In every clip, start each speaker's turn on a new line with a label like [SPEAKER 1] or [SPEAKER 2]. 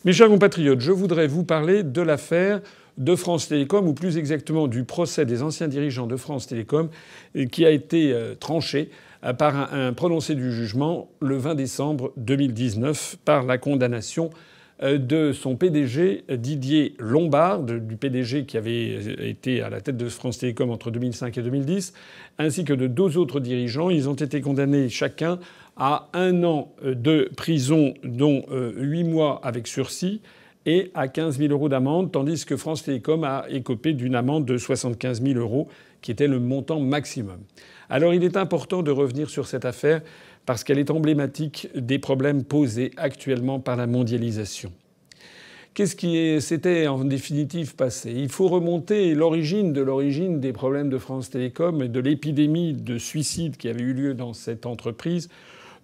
[SPEAKER 1] Mes chers compatriotes, je voudrais vous parler de l'affaire de France Télécom, ou plus exactement du procès des anciens dirigeants de France Télécom, qui a été tranché par un prononcé du jugement le 20 décembre 2019 par la condamnation de son PDG Didier Lombard, du PDG qui avait été à la tête de France Télécom entre 2005 et 2010, ainsi que de deux autres dirigeants. Ils ont été condamnés chacun à 1 an de prison, dont 8 mois avec sursis, et à 15 000 € d'amende, tandis que France Télécom a écopé d'une amende de 75 000 €, qui était le montant maximum. Alors il est important de revenir sur cette affaire parce qu'elle est emblématique des problèmes posés actuellement par la mondialisation. Qu'est-ce qui s'était en définitive passé? Il faut remonter l'origine des problèmes de France Télécom et de l'épidémie de suicide qui avait eu lieu dans cette entreprise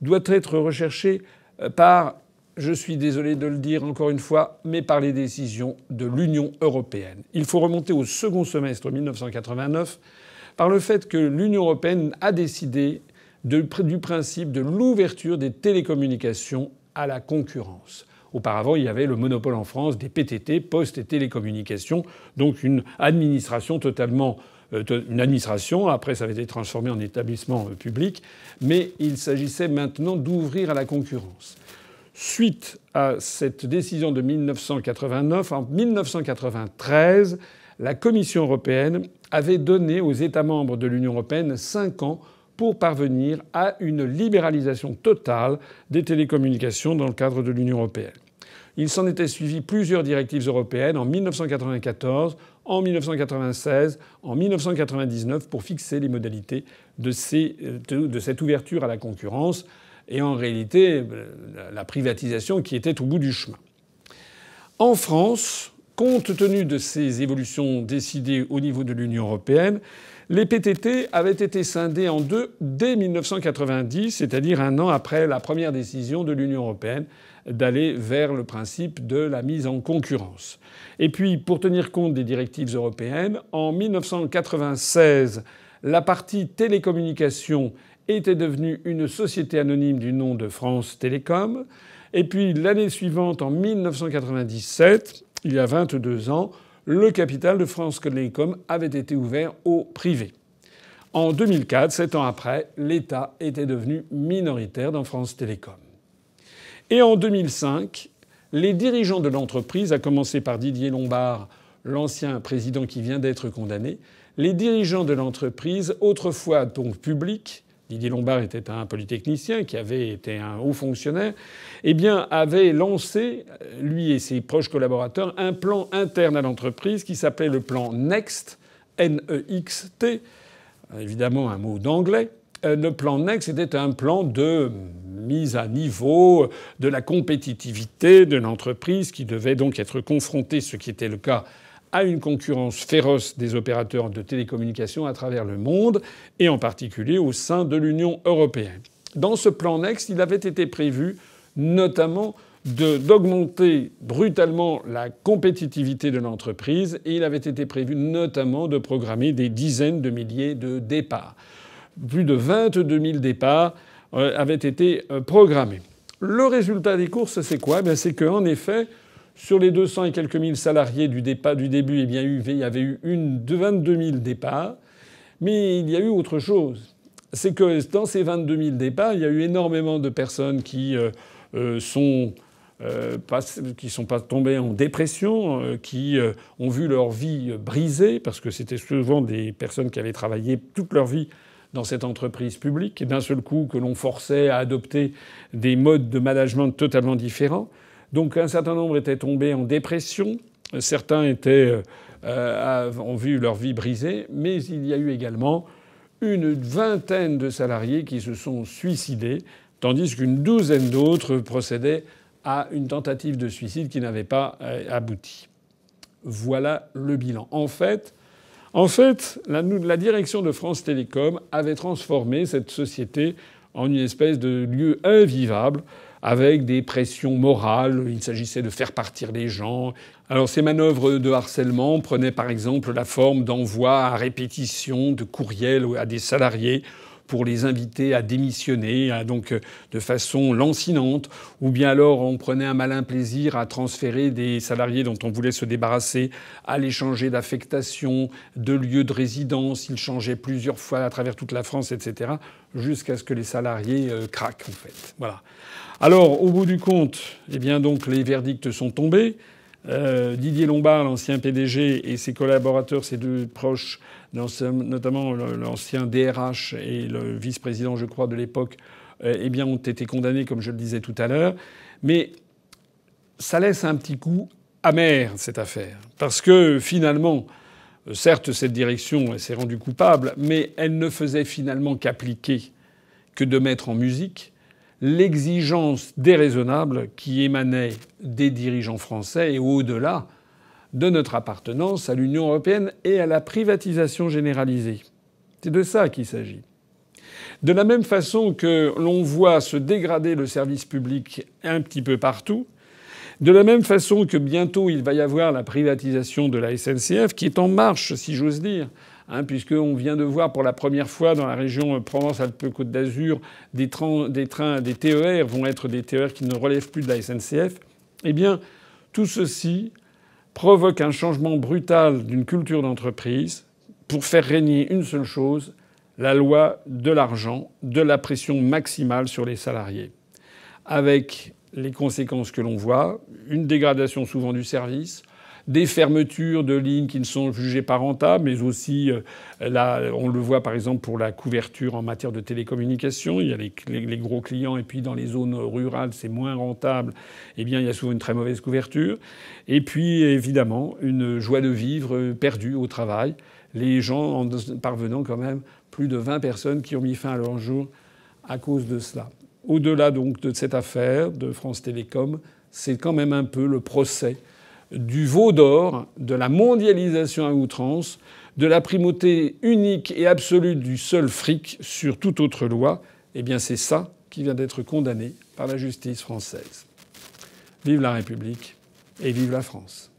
[SPEAKER 1] doit être recherchée par, je suis désolé de le dire encore une fois, mais par les décisions de l'Union européenne. Il faut remonter au second semestre 1989 par le fait que l'Union européenne a décidé du principe de l'ouverture des télécommunications à la concurrence. Auparavant, il y avait le monopole en France des PTT, Postes et Télécommunications, donc une administration totalement une administration. Après, ça avait été transformé en établissement public. Mais il s'agissait maintenant d'ouvrir à la concurrence. Suite à cette décision de 1989, en 1993, la Commission européenne avait donné aux États membres de l'Union européenne 5 ans pour parvenir à une libéralisation totale des télécommunications dans le cadre de l'Union européenne. Il s'en était suivi plusieurs directives européennes en 1994, en 1996, en 1999 pour fixer les modalités de cette ouverture à la concurrence et en réalité la privatisation qui était au bout du chemin. En France, compte tenu de ces évolutions décidées au niveau de l'Union européenne, les PTT avaient été scindés en deux dès 1990, c'est-à-dire 1 an après la première décision de l'Union européenne d'aller vers le principe de la mise en concurrence. Et puis, pour tenir compte des directives européennes, en 1996, la partie télécommunications était devenue une société anonyme du nom de France Télécom. Et puis, l'année suivante, en 1997, il y a 22 ans, le capital de France Télécom avait été ouvert au privé. En 2004, 7 ans après, l'État était devenu minoritaire dans France Télécom. Et en 2005, les dirigeants de l'entreprise, à commencer par Didier Lombard, l'ancien président qui vient d'être condamné, les dirigeants de l'entreprise, autrefois donc publics, Didier Lombard était un polytechnicien qui avait été un haut fonctionnaire, eh bien, avait lancé, lui et ses proches collaborateurs, un plan interne à l'entreprise qui s'appelait le plan NEXT, N-E-X-T, évidemment un mot d'anglais. Le plan NEXT était un plan de mise à niveau de la compétitivité de l'entreprise qui devait donc être confrontée, ce qui était le cas, à une concurrence féroce des opérateurs de télécommunications à travers le monde, et en particulier au sein de l'Union européenne. Dans ce plan NEXT, il avait été prévu notamment d'augmenter brutalement la compétitivité de l'entreprise, et il avait été prévu notamment de programmer des dizaines de milliers de départs. Plus de 22 000 départs avaient été programmés. Le résultat des courses, c'est quoi? C'est qu'en effet, sur les 200 et quelques mille salariés du début, il y avait eu 22 000 départs. Mais il y a eu autre chose. C'est que dans ces 22 000 départs, il y a eu énormément de personnes qui sont pas tombées en dépression, qui ont vu leur vie brisée, parce que c'était souvent des personnes qui avaient travaillé toute leur vie dans cette entreprise publique, et d'un seul coup que l'on forçait à adopter des modes de management totalement différents. Donc un certain nombre étaient tombés en dépression, certains ont vu leur vie brisée, mais il y a eu également une vingtaine de salariés qui se sont suicidés, tandis qu'une douzaine d'autres procédaient à une tentative de suicide qui n'avait pas abouti. Voilà le bilan. En fait, la direction de France Télécom avait transformé cette société en une espèce de lieu invivable avec des pressions morales. Il s'agissait de faire partir les gens. Alors ces manœuvres de harcèlement prenaient par exemple la forme d'envois à répétition de courriels à des salariés pour les inviter à démissionner, donc de façon lancinante, ou bien alors on prenait un malin plaisir à transférer des salariés dont on voulait se débarrasser, à les changer d'affectation, de lieu de résidence. Ils changeaient plusieurs fois à travers toute la France, etc., jusqu'à ce que les salariés craquent, en fait. Voilà. Alors, au bout du compte, eh bien donc les verdicts sont tombés. Didier Lombard, l'ancien PDG, et ses collaborateurs, ses deux proches, notamment l'ancien DRH et le vice-président, je crois, de l'époque, eh bien, ont été condamnés, comme je le disais tout à l'heure. Mais ça laisse un petit coup amer, cette affaire. Parce que, finalement, certes, cette direction s'est rendue coupable, mais elle ne faisait finalement qu'appliquer, que de mettre en musique l'exigence déraisonnable qui émanait des dirigeants français et au-delà de notre appartenance à l'Union européenne et à la privatisation généralisée. C'est de ça qu'il s'agit. De la même façon que l'on voit se dégrader le service public un petit peu partout, de la même façon que bientôt il va y avoir la privatisation de la SNCF qui est en marche, si j'ose dire, puisqu'on vient de voir pour la première fois dans la région Provence-Alpes-Côte d'Azur des TER vont être des TER qui ne relèvent plus de la SNCF. Eh bien, tout ceci provoque un changement brutal d'une culture d'entreprise pour faire régner une seule chose, la loi de l'argent, de la pression maximale sur les salariés. Avec les conséquences que l'on voit, une dégradation souvent du service, des fermetures de lignes qui ne sont jugées pas rentables, mais aussi, là, on le voit par exemple pour la couverture en matière de télécommunications. Il y a les gros clients, et puis dans les zones rurales, c'est moins rentable. Eh bien, il y a souvent une très mauvaise couverture. Et puis, évidemment, une joie de vivre perdue au travail. Les gens en parvenant quand même, plus de 20 personnes qui ont mis fin à leur jour à cause de cela. Au-delà donc de cette affaire de France Télécom, c'est quand même un peu le procès du veau d'or, de la mondialisation à outrance, de la primauté unique et absolue du seul fric sur toute autre loi. Eh bien, c'est ça qui vient d'être condamné par la justice française. Vive la République et vive la France.